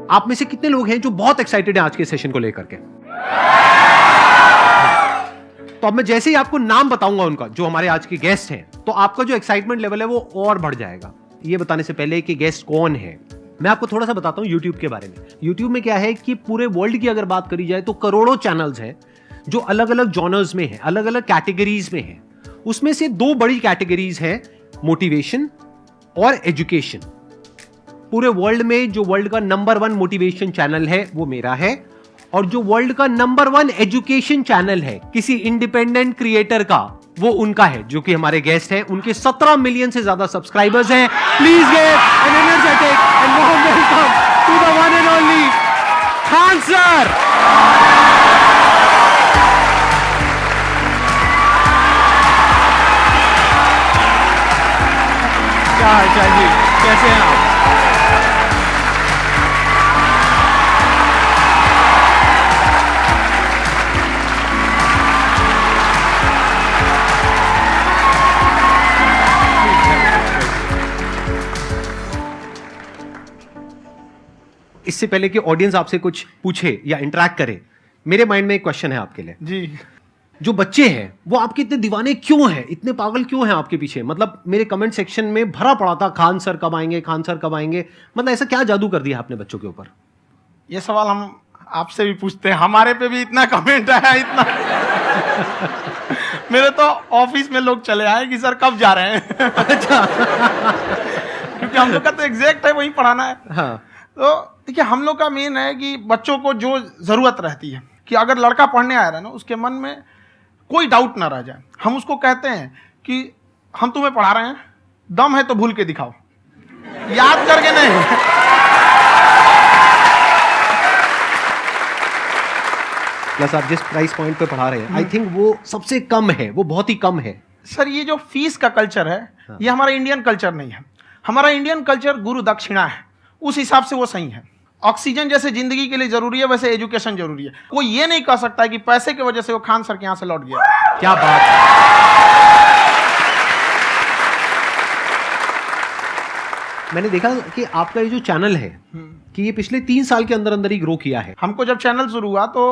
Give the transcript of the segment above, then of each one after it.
आप में से कितने लोग हैं जो बहुत एक्साइटेड हैं आज के सेशन को लेकर के? तो अब मैं जैसे ही आपको नाम बताऊंगा उनका, जो हमारे आज के गेस्ट हैं, तो आपका जो एक्साइटमेंट लेवल है वो और बढ़ जाएगा। ये बताने से पहले कि गेस्ट कौन है, मैं आपको थोड़ा सा बताता हूं YouTube के बारे में। YouTube में क्या है कि पूरे वर्ल्ड की अगर बात करी जाए तो करोड़ों चैनल्स हैं जो अलग अलग जॉनर्स में हैं, अलग अलग कैटेगरीज में हैं। उसमें से दो बड़ी कैटेगरीज हैं, मोटिवेशन और एजुकेशन। पूरे वर्ल्ड में जो वर्ल्ड का नंबर 1 मोटिवेशन चैनल है वो मेरा है, और जो वर्ल्ड का नंबर 1 एजुकेशन चैनल है किसी इंडिपेंडेंट क्रिएटर का, वो उनका है, जो कि हमारे गेस्ट हैं। उनके 17 मिलियन से ज्यादा सब्सक्राइबर्स हैं। Please give an energetic and warm welcome to the one and only Khan sir. क्या हाल चाल जी, कैसे हैं आप? इससे पहले कि ऑडियंस आपसे कुछ पूछे या इंटरेक्ट करे, मेरे माइंड में एक क्वेश्चन है आपके लिए जी। जो बच्चे हैं वो आपके इतने दीवाने क्यों हैं, इतने पागल क्यों हैं आपके पीछे? मतलब मेरे कमेंट सेक्शन में भरा पड़ा था, खान सर कब आएंगे, खान सर कब आएंगे। मतलब ऐसा क्या जादू कर दिया आपने बच्चों के ऊपर? ये सवाल हम आपसे भी पूछते हैं, हमारे पे भी इतना कमेंट आया, इतना मेरे तो ऑफिस में लोग चले आए कि सर कब जा रहे हैं। अच्छा। क्योंकि हम लोग का तो एग्जैक्ट है, वही पढ़ाना है। हाँ। तो देखिए, हम लोग का मेन है कि बच्चों को जो जरूरत रहती है कि अगर लड़का पढ़ने आ रहा है ना, उसके मन में कोई डाउट ना रह जाए। हम उसको कहते हैं कि हम तुम्हें पढ़ा रहे हैं, दम है तो भूल के दिखाओ, याद करके नहीं। प्लस आप जिस प्राइस पॉइंट पे पढ़ा रहे हैं, आई थिंक वो सबसे कम है, वो बहुत ही कम है। सर, ये जो फीस का कल्चर है, ये हमारा इंडियन कल्चर नहीं है। हमारा इंडियन कल्चर गुरु दक्षिणा है, उस हिसाब से वो सही है। ऑक्सीजन जैसे जिंदगी के लिए जरूरी है, वैसे एजुकेशन जरूरी है। कोई ये नहीं कह सकता है कि पैसे की वजह से वो खान सर के यहां से लौट गया। क्या बात है। मैंने देखा कि आपका ये जो चैनल है कि ये पिछले 3 साल के अंदर अंदर ही ग्रो किया है। हमको जब चैनल शुरू हुआ तो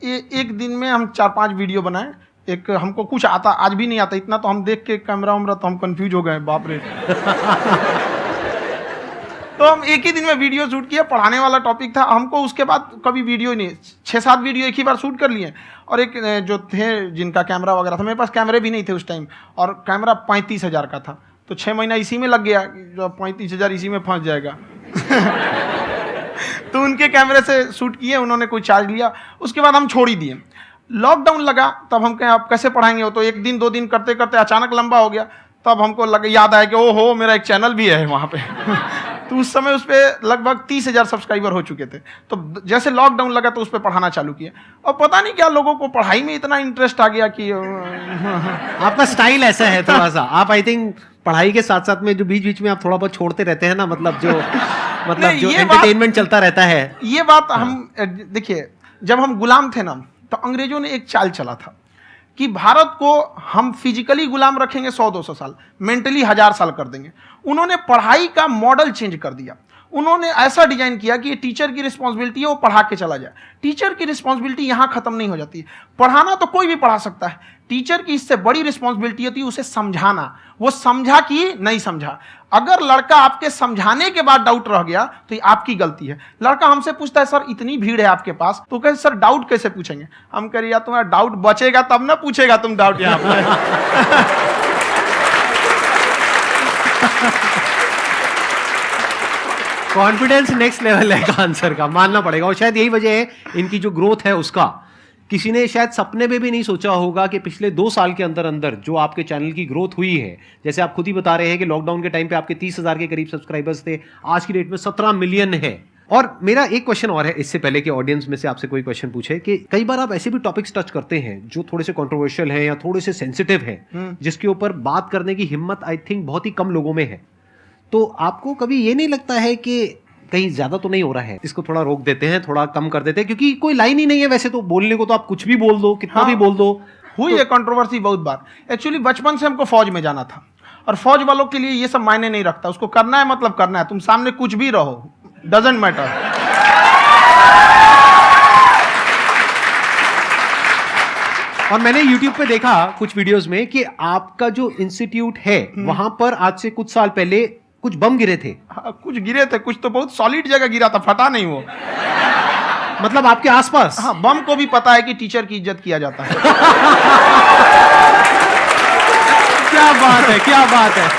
एक दिन में हम 4-5 वीडियो बनाए। एक हमको कुछ आता, आज भी नहीं आता इतना, तो हम देख के कैमरा उमरा तो हम कंफ्यूज हो गए, बाप रे। तो हम एक ही दिन में वीडियो शूट किया, पढ़ाने वाला टॉपिक था हमको। उसके बाद कभी वीडियो ही नहीं, 6-7 वीडियो एक ही बार शूट कर लिए। और एक जो थे जिनका कैमरा वगैरह था, मेरे पास कैमरे भी नहीं थे उस टाइम, और कैमरा 35,000 का था, तो 6 महीना इसी में लग गया। जो 35,000 इसी में फंस जाएगा। तो उनके कैमरे से शूट किए, उन्होंने कोई चार्ज लिया, उसके बाद हम छोड़ ही दिए। लॉकडाउन लगा, तब हम कहें आप कैसे पढ़ाएंगे, वो तो 1 दिन 2 दिन करते करते अचानक लंबा हो गया। तब हमको याद आया कि ओहो, मेरा एक चैनल भी है वहाँ पे। तो उस समय उस पर लगभग 30,000 सब्सक्राइबर हो चुके थे। तो जैसे लॉकडाउन लगा तो उस पर पढ़ाना चालू किया, और पता नहीं क्या लोगों को पढ़ाई में इतना इंटरेस्ट आ गया कि आपका स्टाइल ऐसा है थोड़ा सा। आप आई थिंक पढ़ाई के साथ साथ में जो बीच बीच में आप थोड़ा बहुत छोड़ते रहते हैं ना, मतलब जो एंटरटेनमेंट चलता रहता है। ये बात हम देखिए, जब हम गुलाम थे ना, तो अंग्रेजों ने एक चाल चला था कि भारत को हम फिजिकली गुलाम रखेंगे 100-200 साल, मेंटली 1000 साल कर देंगे। उन्होंने पढ़ाई का मॉडल चेंज कर दिया। उन्होंने ऐसा डिजाइन किया कि टीचर की रिस्पॉन्सिबिलिटी है वो पढ़ा के चला जाए। टीचर की रिस्पॉन्सिबिलिटी यहाँ खत्म नहीं हो जाती है। पढ़ाना तो कोई भी पढ़ा सकता है, टीचर की इससे बड़ी रिस्पॉन्सिबिलिटी होती है उसे समझाना। वो समझा कि नहीं समझा। अगर लड़का आपके समझाने के बाद डाउट रह गया तो ये आपकी गलती है। लड़का हमसे पूछता है, सर इतनी भीड़ है आपके पास, तो कहते सर डाउट कैसे पूछेंगे? हम कह रहे यार तुम्हारा डाउट बचेगा तब ना पूछेगा तुम डाउट यहाँ पे। कॉन्फिडेंस नेक्स्ट लेवल है खान सर का, मानना पड़ेगा। और शायद यही वजह है इनकी जो ग्रोथ है उसका। किसी ने शायद सपने में भी नहीं सोचा होगा कि पिछले 2 साल के अंदर अंदर जो आपके चैनल की ग्रोथ हुई है, जैसे आप खुद ही बता रहे हैं कि लॉकडाउन के टाइम पे आपके 30,000 के करीब सब्सक्राइबर्स थे, आज की डेट में 17 मिलियन है। और मेरा एक क्वेश्चन और है, इससे पहले कि ऑडियंस में से आपसे कोई क्वेश्चन पूछे, कि कई बार आप ऐसे भी टॉपिक्स टच करते हैं जो थोड़े से कंट्रोवर्शियल हैं या थोड़े से सेंसिटिव हैं, जिसके ऊपर बात करने की हिम्मत आई थिंक बहुत ही कम लोगों में है। तो आपको कभी ये नहीं लगता है कि कहीं ज्यादा तो नहीं हो रहा है, इसको थोड़ा रोक देते हैं, थोड़ा कम कर देते हैं? क्योंकि कोई लाइन ही नहीं है वैसे तो बोलने को, तो आप कुछ भी बोल दो, कितना भी बोल दो। हुई है कंट्रोवर्सी बहुत बार। एक्चुअली बचपन से हमको फौज में जाना था, और फौज वालों के लिए ये सब मायने नहीं रखता। उसको करना है मतलब करना है, तुम सामने कुछ भी रहो, डजंट मैटर। और मैंने YouTube पे देखा कुछ वीडियोस में कि आपका जो इंस्टीट्यूट है वहां पर आज से कुछ साल पहले कुछ बम गिरे थे। हाँ, कुछ गिरे थे, कुछ तो बहुत सॉलिड जगह गिरा था, फटा नहीं वो। मतलब आपके आसपास। हाँ, बम को भी पता है कि टीचर की इज्जत किया जाता है। क्या बात है, क्या बात है।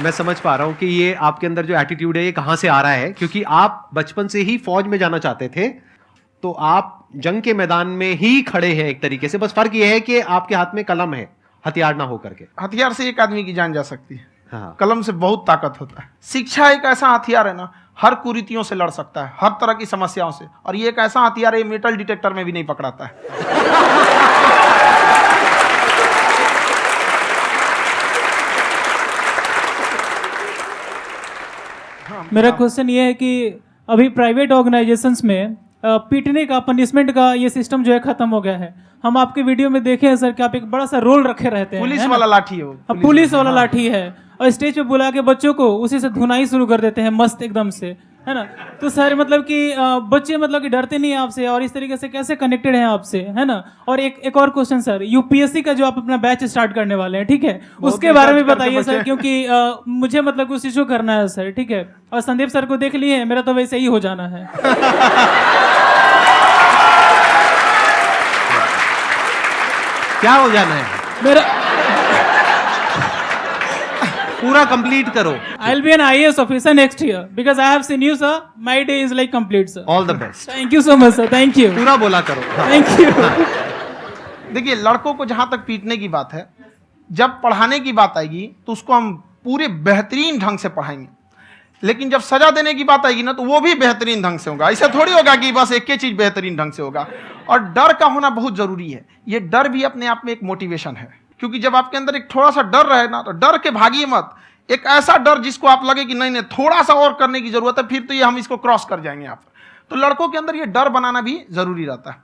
मैं समझ पा रहा हूं कि ये आपके अंदर जो एटीट्यूड है ये कहां से आ रहा है, क्योंकि आप बचपन से ही फौज में जाना चाहते थे, तो आप जंग के मैदान में ही खड़े हैं एक तरीके से। बस फर्क ये है कि आपके हाथ में कलम है, हथियार ना हो करके। हथियार से एक आदमी की जान जा सकती है, हाँ। कलम से बहुत ताकत होता है। शिक्षा एक ऐसा हथियार है ना, हर कुरीतियों से लड़ सकता है, हर तरह की समस्याओं से। और ये एक ऐसा हथियार है, मेटल डिटेक्टर में भी नहीं पकड़ाता है। मेरा क्वेश्चन ये है कि अभी प्राइवेट ऑर्गेनाइजेशंस में पीटने का, पनिशमेंट का ये सिस्टम जो है खत्म हो गया है। हम आपके वीडियो में देखे हैं सर कि आप एक बड़ा सा रोल रखे रहते हैं, पुलिस है ना? वाला लाठी है वो, पुलिस वाला लाठी है, और स्टेज पे बुला के बच्चों को उसी से धुनाई शुरू कर देते हैं मस्त एकदम से, है ना? तो सर मतलब कि बच्चे मतलब कि डरते नहीं हैं आपसे, और इस तरीके से कैसे कनेक्टेड हैं आपसे, है ना? और एक और क्वेश्चन सर, यूपीएससी का जो आप अपना बैच स्टार्ट करने वाले हैं, ठीक है, उसके बारे में बताइए सर, क्योंकि मुझे मतलब कुछ इशू करना है सर, ठीक है? और संदीप सर को देख लिए, मेरा तो वैसे ही हो जाना है। क्या हो जाना है? मेरा पूरा कंप्लीट करो। I'll be an IAS officer next year because I have seen you, sir. My day is like complete, sir. All the best. Thank you so much, sir. Thank you. पूरा बोला करो। हाँ। Thank you. देखिए, लड़कों को जहां तक पीटने की बात है, जब पढ़ाने की बात आएगी तो उसको हम पूरे बेहतरीन ढंग से पढ़ाएंगे। लेकिन जब सजा देने की बात आएगी ना, तो वो भी बेहतरीन ढंग से होगा। ऐसा थोड़ी होगा कि बस एक ही चीज बेहतरीन ढंग से होगा। और डर का होना बहुत जरूरी है। ये डर भी अपने आप में एक मोटिवेशन है, क्योंकि जब आपके अंदर एक थोड़ा सा डर रहे ना, तो डर के भागिए मत। एक ऐसा डर जिसको आप लगे कि नहीं नहीं थोड़ा सा और करने की जरूरत है, फिर तो ये हम इसको क्रॉस कर जाएंगे यहाँ पर। तो लड़कों के अंदर ये डर बनाना भी जरूरी रहता है।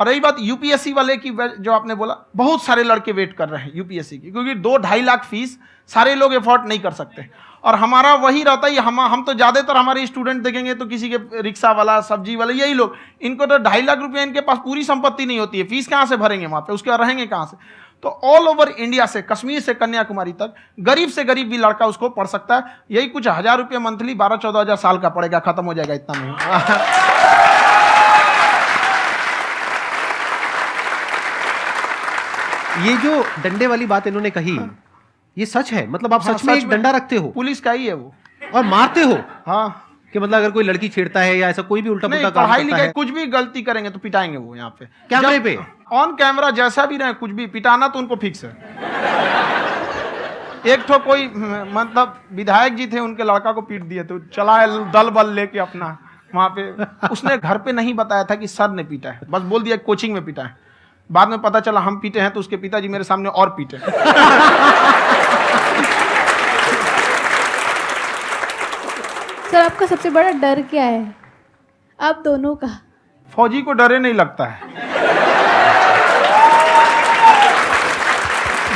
और रही बात यूपीएससी वाले की, जो आपने बोला, बहुत सारे लड़के वेट कर रहे हैं यूपीएससी की, क्योंकि 2-2.5 लाख फीस सारे लोग एफोर्ड नहीं कर सकते। और हमारा वही रहता है, हम तो ज्यादातर हमारे स्टूडेंट देखेंगे तो किसी के रिक्शा वाला, सब्जी वाला, यही लोग, इनको तो 2.5 लाख रुपया, इनके पास पूरी संपत्ति नहीं होती है, फीस कहाँ से भरेंगे वहां पे, उसके बाद रहेंगे कहाँ से? तो ऑल ओवर इंडिया से, कश्मीर से कन्याकुमारी तक, गरीब से गरीब भी लड़का उसको पढ़ सकता है। यही कुछ 1000 रुपये मंथली, 12-14 हजार साल का पड़ेगा, खत्म हो जाएगा इतना में। ये जो डंडे वाली बात इन्होंने कही, ये सच है? मतलब आप हाँ, सच में एक डंडा रखते हो पुलिस का ही है वो, और मारते हो? हाँ। कि मतलब अगर कोई लड़की छेड़ता है या ऐसा कोई भी उल्टा नहीं, पुल्टा काम पढ़ाई करता लिखाई है, कुछ भी गलती करेंगे तो पिटाएंगे वो यहाँ पे, कैमरे पे, ऑन कैमरा, जैसा भी रहे, कुछ भी पिटाना तो उनको फिक्स है। एक तो कोई मतलब विधायक जी थे, उनके लड़का को पीट दिए, तो चला है दल बल लेके अपना वहां पे। उसने घर पे नहीं बताया था कि सर ने पीटा है, बस बोल दिया कोचिंग में पीटा है। बाद में पता चला हम पीटे हैं, तो उसके पिताजी मेरे सामने और पीटे। सर आपका सबसे बड़ा डर क्या है, आप दोनों का? फौजी को डरे नहीं लगता है,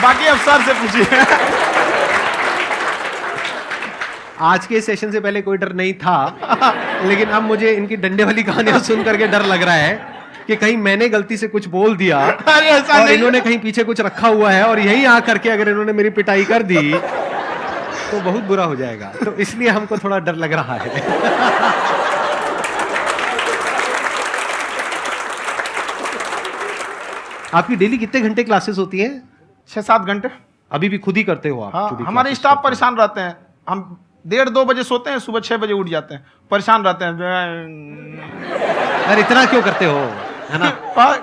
बाकी अफसर से पूछिए। आज के सेशन से पहले कोई डर नहीं था, लेकिन अब मुझे इनकी डंडे वाली कहानियां सुन करके डर लग रहा है कि कहीं मैंने गलती से कुछ बोल दिया अरे ऐसा और नहीं, इन्होंने कहीं पीछे कुछ रखा हुआ है, और यहीं आ करके अगर इन्होंने मेरी पिटाई कर दी तो बहुत बुरा हो जाएगा। तो इसलिए हमको थोड़ा डर लग रहा है। आपकी डेली कितने घंटे क्लासेस होती हैं? 6-7 घंटे। अभी भी खुद ही करते हो आप? हाँ, जो भी हमारे classes स्टाफ करते हो। परेशान रहते हैं। हम 1:30-2 बजे सोते हैं, सुबह 6 बजे उठ जाते हैं, परेशान रहते हैं। यार इतना क्यों करते हो, है ना?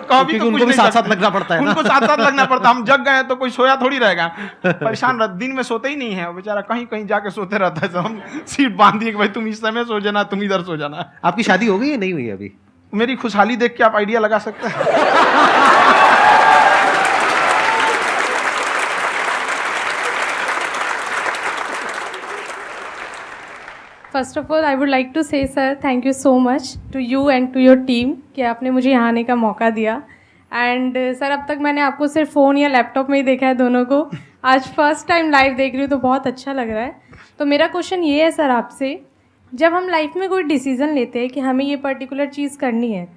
कभी तो उनको भी साथ साथ लगना पड़ता है ना? उनको साथ साथ लगना पड़ता है। हम जग गए तो कोई सोया थोड़ी रहेगा, परेशान रह, दिन में सोते ही नहीं है बेचारा, कहीं कहीं जाके सोते रहता है। तो हम सीट बांध दिए कि भाई तुम इस समय सो जाना, तुम इधर सो जाना। आपकी शादी हो गई या नहीं हुई अभी? मेरी खुशहाली देख के आप आइडिया लगा सकते हैं। First of all I would like to say sir thank you so much to you and to your team कि आपने मुझे यहाँ आने का मौका दिया। एंड सर अब तक मैंने आपको सिर्फ फ़ोन या लैपटॉप में ही देखा है दोनों को, आज फर्स्ट टाइम लाइव देख रही हूँ तो बहुत अच्छा लग रहा है। तो मेरा क्वेश्चन ये है सर आपसे, जब हम लाइफ में कोई डिसीज़न लेते हैं कि हमें ये पर्टिकुलर चीज़ करनी है,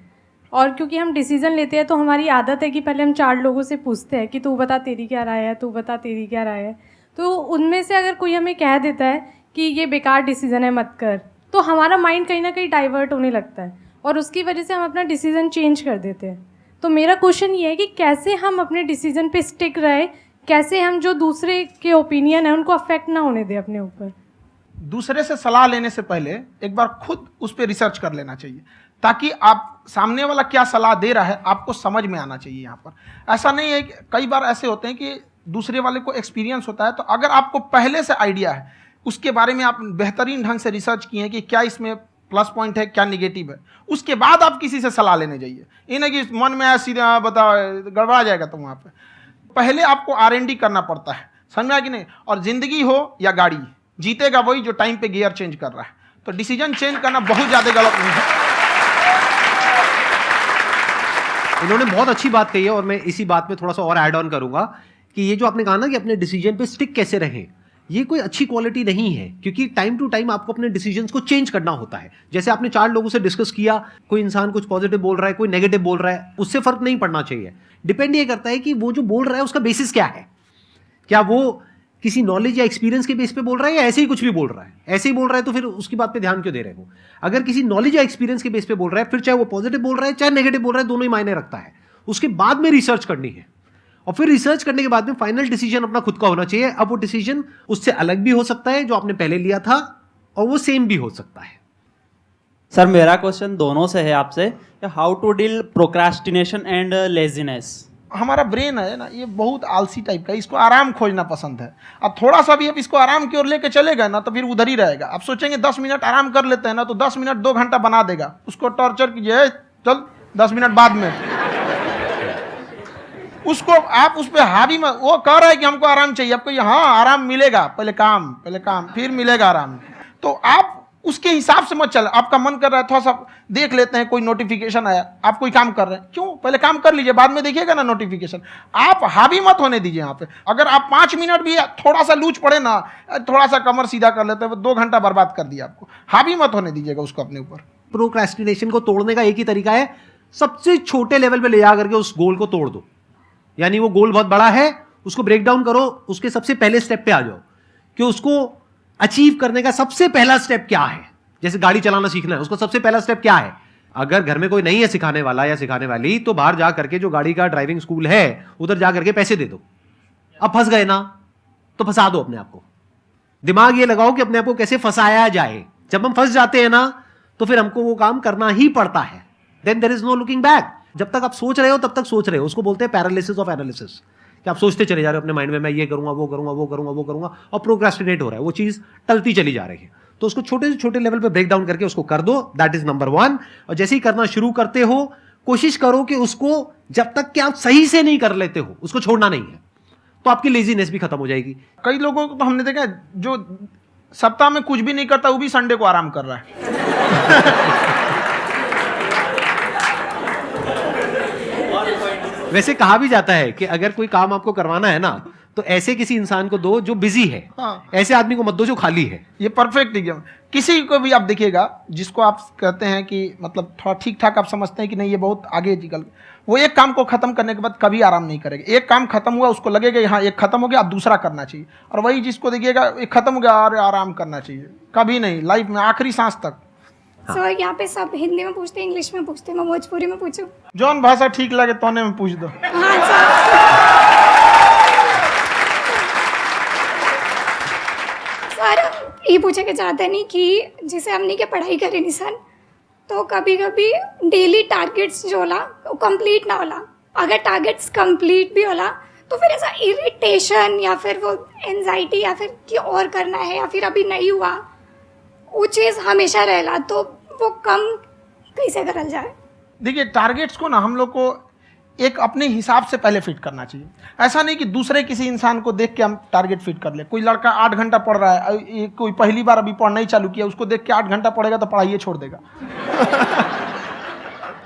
और क्योंकि हम डिसीजन लेते हैं तो हमारी आदत है कि पहले हम 4 लोगों से पूछते हैं कि तू बता तेरी क्या राय है, तू बता तेरी क्या राय है। तो उनमें से अगर कोई हमें कह देता है कि ये बेकार डिसीजन है मत कर, तो हमारा माइंड कहीं ना कहीं डाइवर्ट होने लगता है और उसकी वजह से हम अपना डिसीजन चेंज कर देते हैं। तो मेरा क्वेश्चन ये है कि कैसे हम अपने डिसीजन पे स्टिक रहे, कैसे हम जो दूसरे के ओपिनियन है उनको अफेक्ट ना होने दें अपने ऊपर। दूसरे से सलाह लेने से पहले एक बार खुद उस पर रिसर्च कर लेना चाहिए, ताकि आप सामने वाला क्या सलाह दे रहा है आपको समझ में आना चाहिए। यहाँ पर ऐसा नहीं है कि कई बार ऐसे होते हैं कि दूसरे वाले को एक्सपीरियंस होता है, तो अगर आपको पहले से आइडिया है, उसके बारे में आप बेहतरीन ढंग से रिसर्च किए हैं कि क्या इसमें प्लस पॉइंट है क्या निगेटिव है, उसके बाद आप किसी से सलाह लेने जाइए। ये नहीं कि मन में आया सीधा बता गड़बड़ा जाएगा। तो वहाँ पे पहले आपको R&D करना पड़ता है, समझ में आया कि नहीं। और जिंदगी हो या गाड़ी, जीतेगा वही जो टाइम पे गियर चेंज कर रहा है। तो डिसीजन चेंज करना बहुत ज़्यादा गलत नहीं है। इन्होंने बहुत अच्छी बात कही है और मैं इसी बात में थोड़ा सा और ऐड ऑन करूंगा कि ये जो आपने कहा ना कि अपने डिसीजन पे स्टिक कैसे रहें, ये कोई अच्छी क्वालिटी नहीं है, क्योंकि टाइम टू टाइम आपको अपने डिसीजंस को चेंज करना होता है। जैसे आपने 4 लोगों से डिस्कस किया, कोई इंसान कुछ पॉजिटिव बोल रहा है, कोई नेगेटिव बोल रहा है, उससे फर्क नहीं पड़ना चाहिए। डिपेंड ये करता है कि वो जो बोल रहा है उसका बेसिस क्या है। क्या वो किसी नॉलेज या एक्सपीरियंस के बेस पे बोल रहा है या ऐसे ही कुछ भी बोल रहा है? ऐसे ही बोल रहा है तो फिर उसकी बात पे ध्यान क्यों दे रहे हो? अगर किसी नॉलेज या एक्सपीरियंस के बेस पे बोल रहा है, फिर चाहे वो पॉजिटिव बोल रहा है चाहे नेगेटिव बोल रहा है, दोनों ही मायने रखता है। उसके बाद में रिसर्च करनी है और फिर रिसर्च करने के बाद में फाइनल डिसीजन अपना खुद का होना चाहिए। अब वो डिसीजन उससे अलग भी हो सकता है जो आपने पहले लिया था, और वो सेम भी हो सकता है। सर मेरा क्वेश्चन दोनों से है आपसे, how to deal procrastination and laziness. हमारा ब्रेन है ना, ये बहुत आलसी टाइप का है, इसको आराम खोजना पसंद है। अब थोड़ा सा भी आप इसको आराम की ओर लेके चले गए ना तो फिर उधर ही रहेगा। आप सोचेंगे 10 मिनट आराम कर लेते हैं ना, तो 10 मिनट 2 घंटा बना देगा। उसको टॉर्चर कीजिए, चल 10 मिनट बाद में उसको आप उस पर हावी मत। वो कह रहा है कि हमको आराम चाहिए, आपको हाँ आराम मिलेगा, पहले काम फिर मिलेगा आराम। तो आप उसके हिसाब से मत चल। आपका मन कर रहा है थोड़ा सा देख लेते हैं, कोई नोटिफिकेशन आया, आप कोई काम कर रहे हैं, क्यों पहले काम कर लीजिए, बाद में देखिएगा ना नोटिफिकेशन। आप हावी मत होने दीजिए यहाँ पे। अगर आप 5 मिनट भी थोड़ा सा लूज पड़े ना, थोड़ा सा कमर सीधा कर लेते हैं, 2 घंटा बर्बाद कर दिया आपको। हावी मत होने दीजिएगा उसको अपने ऊपर। प्रोक्रेस्टिनेशन को तोड़ने का एक ही तरीका है, सबसे छोटे लेवल पे ले जा करके उस गोल को तोड़ दो। यानी वो गोल बहुत बड़ा है, उसको ब्रेक डाउन करो, उसके सबसे पहले स्टेप पे आ जाओ कि उसको अचीव करने का सबसे पहला स्टेप क्या है। जैसे गाड़ी चलाना सीखना है, उसका सबसे पहला स्टेप क्या है। अगर घर में कोई नहीं है सिखाने वाला या सिखाने वाली, तो बाहर जा करके जो गाड़ी का ड्राइविंग स्कूल है उधर जा करके पैसे दे दो। अब फंस गए ना तो फंसा दो अपने आप को। दिमाग ये लगाओ कि अपने आप को कैसे फंसाया जाए। जब हम फंस जाते हैं ना तो फिर हमको वो काम करना ही पड़ता है। Then there is no looking back. जब तक आप सोच रहे हो तब तक सोच रहे हो, उसको बोलते हैं पैरालिसिस ऑफ एनालिसिस, कि आप सोचते चले जा रहे हो अपने माइंड में, मैं ये करूंगा वो करूंगा वो करूंगा वो करूंगा, और प्रोक्रेस्टिनेट हो रहा है, वो चीज टलती चली जा रही है। तो उसको छोटे से छोटे लेवल पे ब्रेक डाउन करके उसको कर दो, दैट इज नंबर 1। और जैसे ही करना शुरू करते हो, कोशिश करो कि उसको जब तक कि आप सही से नहीं कर लेते हो उसको छोड़ना नहीं है, तो आपकी लेजीनेस भी खत्म हो जाएगी। कई लोगों को तो हमने देखा जो सप्ताह में कुछ भी नहीं करता, वो भी संडे को आराम कर रहा है। वैसे कहा भी जाता है कि अगर कोई काम आपको करवाना है ना तो ऐसे किसी इंसान को दो जो बिजी है। हाँ। ऐसे आदमी को मत दो जो खाली है। ये परफेक्ट एग्जाम। किसी को भी आप देखिएगा जिसको आप कहते हैं कि मतलब थोड़ा ठीक ठाक आप समझते हैं कि नहीं ये बहुत आगे निकल, वो एक काम को खत्म करने के बाद कभी आराम नहीं करेगा। एक काम खत्म हुआ उसको लगेगा हाँ एक खत्म हो गया, अब दूसरा करना चाहिए। और वही जिसको देखिएगा एक खत्म हो गया और आराम करना चाहिए, कभी नहीं, लाइफ में आखिरी सांस तक। सर यहाँ पे सब हिंदी में पूछते हैं, इंग्लिश में पूछते हैं, मैं भोजपुरी में पूछूं? जौन भाषा ठीक लगे तोने में पूछ दो। हाँ सर। सर ये पूछे के चाहते नहीं कि जैसे हमने के पढ़ाई करे नहीं सर, तो कभी कभी डेली टारगेट्स जो होला वो कंप्लीट ना होला। अगर टारगेट्स कंप्लीट भी होला तो फिर ऐसा इरिटेशन या फिर वो एंजाइटी या फिर कि और करना है या फिर अभी नहीं हुआ, वो चीज़ हमेशा रहेला। तो वो कम कैसे करल जाए? देखिए टारगेट्स को ना हम लोग को एक अपने हिसाब से पहले फिट करना चाहिए। ऐसा नहीं कि दूसरे किसी इंसान को देख के हम टारगेट फिट कर ले। कोई लड़का 8 घंटा पढ़ रहा है, कोई पहली बार अभी पढ़ना ही चालू किया, उसको देख के 8 घंटा पढ़ेगा तो पढ़ाई छोड़ देगा।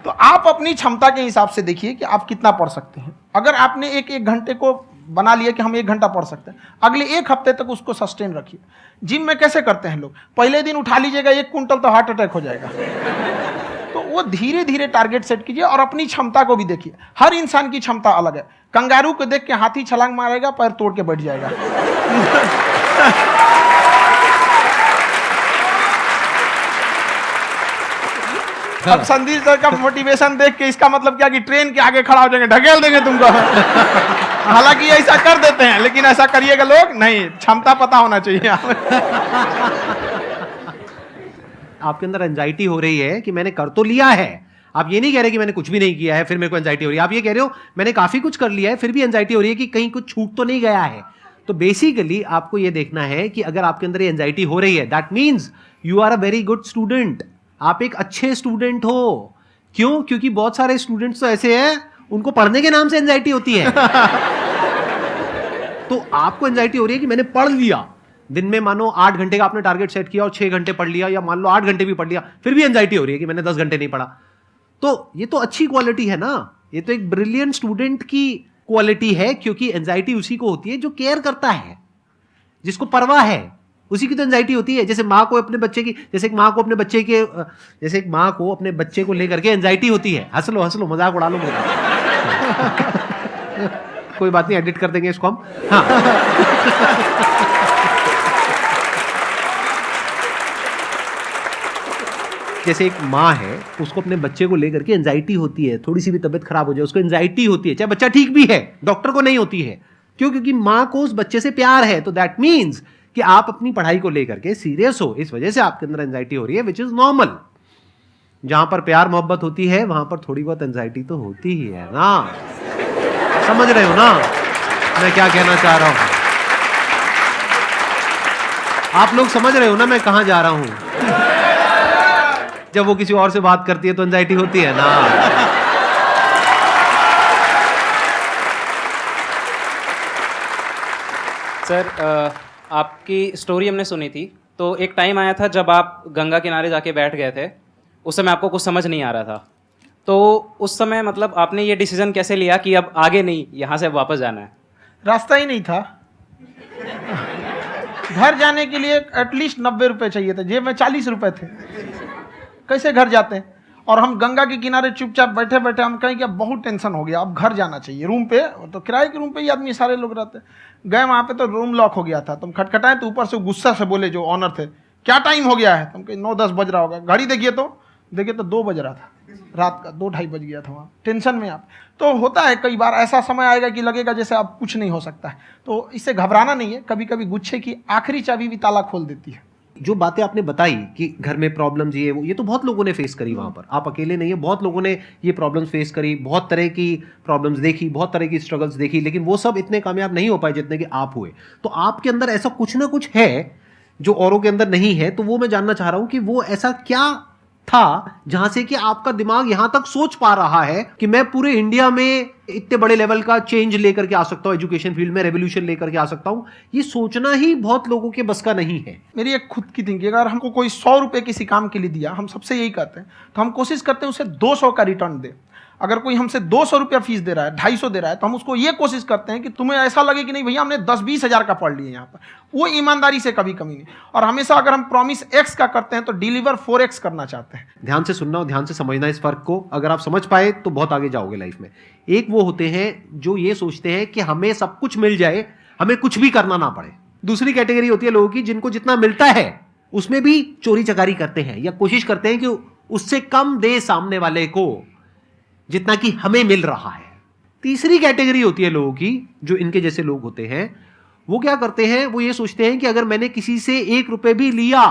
तो आप अपनी क्षमता के हिसाब से देखिए कि आप कितना पढ़ सकते हैं। अगर आपने एक घंटे को बना लिया कि हम 1 घंटा पढ़ सकते हैं, अगले 1 हफ्ते तक उसको सस्टेन रखिए। जिम में कैसे करते हैं लोग, पहले दिन उठा लीजिएगा 1 कुंटल तो हार्ट अटैक हो जाएगा। तो वो धीरे धीरे टारगेट सेट कीजिए और अपनी क्षमता को भी देखिए। हर इंसान की क्षमता अलग है। कंगारू को देख के हाथी छलांग मारेगा, पैर तोड़ के बैठ जाएगा। अब संदीप सर का मोटिवेशन देख के इसका मतलब क्या कि ट्रेन के आगे खड़ा हो जाएंगे, ढकेल देंगे तुमको। हालांकि ऐसा कर देते हैं, लेकिन ऐसा करिएगा लोग नहीं, क्षमता पता होना चाहिए। आपके अंदर एंजाइटी हो रही है कि मैंने कर तो लिया है। आप ये नहीं कह रहे कि मैंने कुछ भी नहीं किया है फिर मेरे को एंजाइटी हो रही है। आप ये कह रहे हो मैंने काफी कुछ कर लिया है फिर भी एंजाइटी हो रही है कि कहीं कुछ छूट तो नहीं गया है। तो बेसिकली आपको ये देखना है कि अगर आपके अंदर ये एंजाइटी हो रही है, that means you are a very good student. आप एक अच्छे स्टूडेंट हो। क्यों? क्योंकि बहुत सारे स्टूडेंट्स तो ऐसे हैं उनको पढ़ने के नाम से एंजाइटी होती है। तो आपको एंजाइटी हो रही है कि मैंने पढ़ लिया, दिन में मानो 8 घंटे का आपने टारगेट सेट किया और 6 घंटे पढ़ लिया, या मान लो 8 घंटे भी पढ़ लिया, फिर भी एंजाइटी हो रही है कि मैंने 10 घंटे नहीं पढ़ा। तो ये तो अच्छी क्वालिटी है ना, ये तो एक ब्रिलियंट स्टूडेंट की क्वालिटी है, क्योंकि एंजाइटी उसी को होती है जो केयर करता है, जिसको परवाह है, उसी की तो एंजाइटी होती है। जैसे माँ को अपने बच्चे की, जैसे एक माँ को अपने बच्चे के, जैसे एक माँ को अपने बच्चे को लेकर के एंजाइटी होती है। हंस लो मजाक उड़ा लो मेरा। कोई बात नहीं, एडिट कर देंगे इसको हम। हाँ। जैसे एक माँ है, उसको अपने बच्चे को लेकर के एंजाइटी होती है, थोड़ी सी भी तबीयत खराब हो जाए उसको एंजाइटी होती है, चाहे बच्चा ठीक भी है, डॉक्टर को नहीं होती है। क्यों? क्योंकि माँ को उस बच्चे से प्यार है। तो दैट मीन्स कि आप अपनी पढ़ाई को लेकर के सीरियस हो, इस वजह से आपके अंदर एंजाइटी हो रही है, विच इज नॉर्मल। जहां पर प्यार मोहब्बत होती है वहां पर थोड़ी बहुत एंजाइटी तो होती ही है ना। समझ रहे हो ना मैं क्या कहना चाह रहा हूं? आप लोग समझ रहे हो ना मैं कहां जा रहा हूं? जब वो किसी और से बात करती है तो एंजाइटी होती है ना। सर, आपकी स्टोरी हमने सुनी थी, तो एक टाइम आया था जब आप गंगा किनारे जाके बैठ गए थे। उस समय आपको कुछ समझ नहीं आ रहा था, तो उस समय मतलब आपने ये डिसीजन कैसे लिया कि अब आगे नहीं, यहाँ से वापस जाना है? रास्ता ही नहीं था। घर जाने के लिए एटलीस्ट 90 रुपए चाहिए थे, जेब में 40 रुपए थे। कैसे घर जाते हैं? और हम गंगा के किनारे चुपचाप बैठे बैठे हम कहें कि अब बहुत टेंशन हो गया, अब घर जाना चाहिए। रूम पे, तो किराए के रूम पे ही आदमी सारे लोग रहते। गए वहाँ पे तो रूम लॉक हो गया था। तुम खटखटाए तो ऊपर से गुस्सा से बोले जो ऑनर थे, क्या टाइम हो गया है? तुम कहे 9-10 बज रहा होगा। घड़ी देखिए तो 2 बज रहा था रात का, 2-2:30 बज गया था। वहाँ टेंशन में आप, तो होता है कई बार ऐसा समय आएगा कि लगेगा जैसे अब कुछ नहीं हो सकता है। तो इससे घबराना नहीं है। कभी कभी गुच्छे की आखिरी चाबी भी ताला खोल देती है। जो बातें आपने बताई कि घर में प्रॉब्लम्स ये तो बहुत लोगों ने फेस करी वहां पर। आप अकेले नहीं है, बहुत लोगों ने ये प्रॉब्लम्स फेस करी, बहुत तरह की प्रॉब्लम्स देखी, बहुत तरह की स्ट्रगल्स देखी, लेकिन वो सब इतने कामयाब नहीं हो पाए जितने कि आप हुए। तो आपके अंदर ऐसा कुछ ना कुछ है जो औरों के अंदर नहीं है। तो वो मैं जानना चाह रहा हूं कि वो ऐसा क्या था जहां से कि आपका दिमाग यहां तक सोच पा रहा है कि मैं पूरे इंडिया में इतने बड़े लेवल का चेंज लेकर के आ सकता हूं, एजुकेशन फील्ड में रेवोल्यूशन लेकर के आ सकता हूं। ये सोचना ही बहुत लोगों के बस का नहीं है। मेरी एक खुद की थिंकिंग, अगर हमको कोई 100 रुपए किसी काम के लिए दिया, हम सबसे यही कहते हैं, तो हम कोशिश करते हैं उसे 200 का रिटर्न दे। अगर कोई हमसे 200 रुपया फीस दे रहा है, 250 दे रहा है, तो हम उसको ये कोशिश करते हैं कि तुम्हें ऐसा लगे कि नहीं भैया हमने 10-20 हज़ार का पढ़ लिया यहाँ पर। वो ईमानदारी से कभी कमी नहीं। और हमेशा अगर हम प्रॉमिस एक्स का करते हैं तो डिलीवर 4x करना चाहते हैं। ध्यान से सुनना और ध्यान से समझना इस फर्क को। अगर आप समझ पाए तो बहुत आगे जाओगे लाइफ में। एक वो होते हैं जो ये सोचते हैं कि हमें सब कुछ मिल जाए, हमें कुछ भी करना ना पड़े। दूसरी कैटेगरी होती है लोगों की जिनको जितना मिलता है उसमें भी चोरी चकारी करते हैं या कोशिश करते हैं कि उससे कम दे सामने वाले को जितना कि हमें मिल रहा है। तीसरी कैटेगरी होती है लोगों की, जो इनके जैसे लोग होते हैं। वो क्या करते हैं? वो ये सोचते हैं कि अगर मैंने किसी से 1 रुपए भी लिया,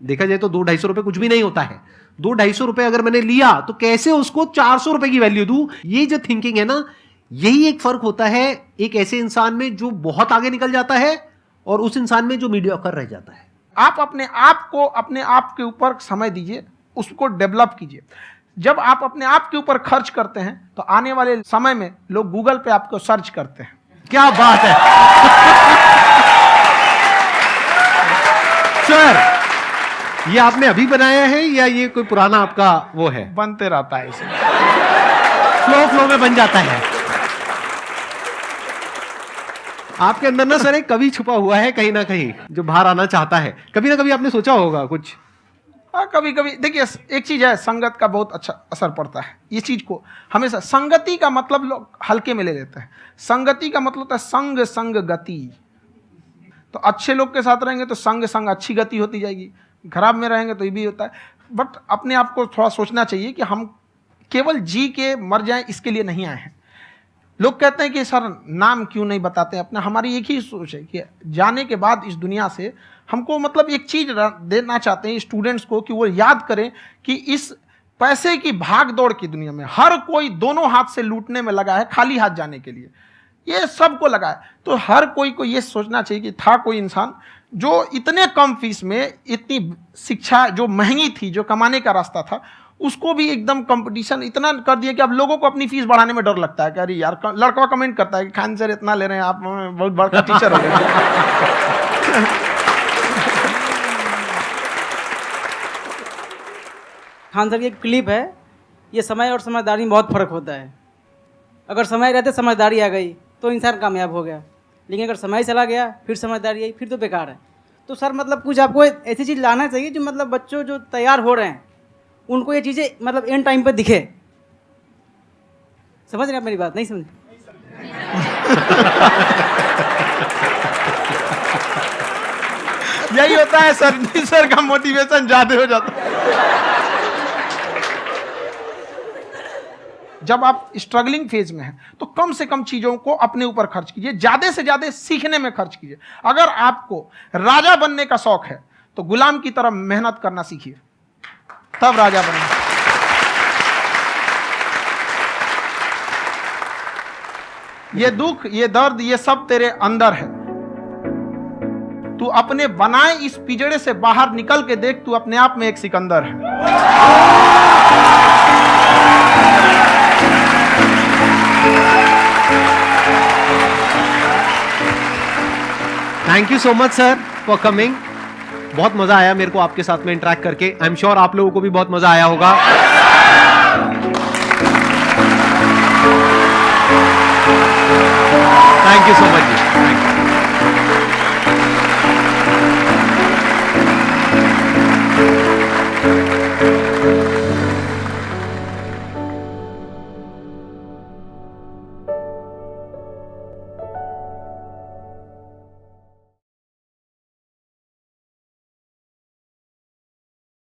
देखा जाए तो 200-250 रुपए कुछ भी नहीं होता है, 200-250 रुपए अगर मैंने लिया तो कैसे उसको 400 रुपए की वैल्यू दूं। ये जो थिंकिंग है ना, यही एक फर्क होता है एक ऐसे इंसान में जो बहुत आगे निकल जाता है और उस इंसान में जो मीडियोकर रह जाता है। आप अपने आप को अपने आप के ऊपर समय दीजिए, उसको डेवलप कीजिए। जब आप अपने आप के ऊपर खर्च करते हैं तो आने वाले समय में लोग गूगल पे आपको सर्च करते हैं। क्या बात है सर, ये आपने अभी बनाया है या ये कोई पुराना आपका वो है? बनते रहता है, इसे फ्लो में बन जाता है। आपके अंदर ना सर एक कवि छुपा हुआ है कहीं ना कहीं जो बाहर आना चाहता है। कभी ना कभी आपने सोचा होगा कुछ? कभी कभी देखिए, एक चीज है, संगत का बहुत अच्छा असर पड़ता है। ये चीज को हमेशा, संगति का मतलब लोग हल्के में ले लेते हैं। संगति का मतलब होता है संग संग गति। तो अच्छे लोग के साथ रहेंगे तो संग संग अच्छी गति होती जाएगी, खराब में रहेंगे तो ये भी होता है। बट अपने आप को थोड़ा सोचना चाहिए कि हम केवल जी के मर जाएं इसके लिए नहीं आए हैं। लोग कहते हैं कि सर नाम क्यों नहीं बताते अपना। हमारी एक ही सोच है कि जाने के बाद इस दुनिया से हमको मतलब एक चीज देना चाहते हैं स्टूडेंट्स को, कि वो याद करें कि इस पैसे की भाग दौड़ की दुनिया में हर कोई दोनों हाथ से लूटने में लगा है, खाली हाथ जाने के लिए ये सबको लगा है। तो हर कोई को ये सोचना चाहिए कि था कोई इंसान जो इतने कम फीस में इतनी शिक्षा जो महंगी थी, जो कमाने का रास्ता था, उसको भी एकदम कंपटीशन इतना कर दिया कि अब लोगों को अपनी फीस बढ़ाने में डर लगता है कि अरे यार, लड़का कमेंट करता है कि खान सर इतना ले रहे हैं आप, बहुत बड़ा टीचर हो गए। खान साहब की एक क्लिप है, ये समय और समझदारी में बहुत फ़र्क होता है। अगर समय रहते समझदारी आ गई तो इंसान कामयाब हो गया, लेकिन अगर समय चला गया फिर समझदारी आई फिर तो बेकार है। तो सर मतलब कुछ आपको ऐसी चीज़ लाना चाहिए जो मतलब बच्चों जो तैयार हो रहे हैं उनको ये चीज़ें मतलब एंड टाइम पे दिखे। समझ रहे हैं आप मेरी बात? नहीं समझ? यही होता है सर का मोटिवेशन ज्यादा हो जाता है। जब आप स्ट्रगलिंग फेज में हैं तो कम से कम चीजों को अपने ऊपर खर्च कीजिए, ज्यादा से ज्यादा सीखने में खर्च कीजिए। अगर आपको राजा बनने का शौक है तो गुलाम की तरह मेहनत करना सीखिए, तब राजा बनेंगे। ये दुख, ये दर्द, ये सब तेरे अंदर है। तू अपने बनाए इस पिंजड़े से बाहर निकल के देख, तू अपने आप में एक सिकंदर है। Thank you so much sir for coming. बहुत मजा आया मेरे को आपके साथ में इंटरेक्ट करके। आई एम श्योर आप लोगों को भी बहुत मजा आया होगा। Thank you so much ji.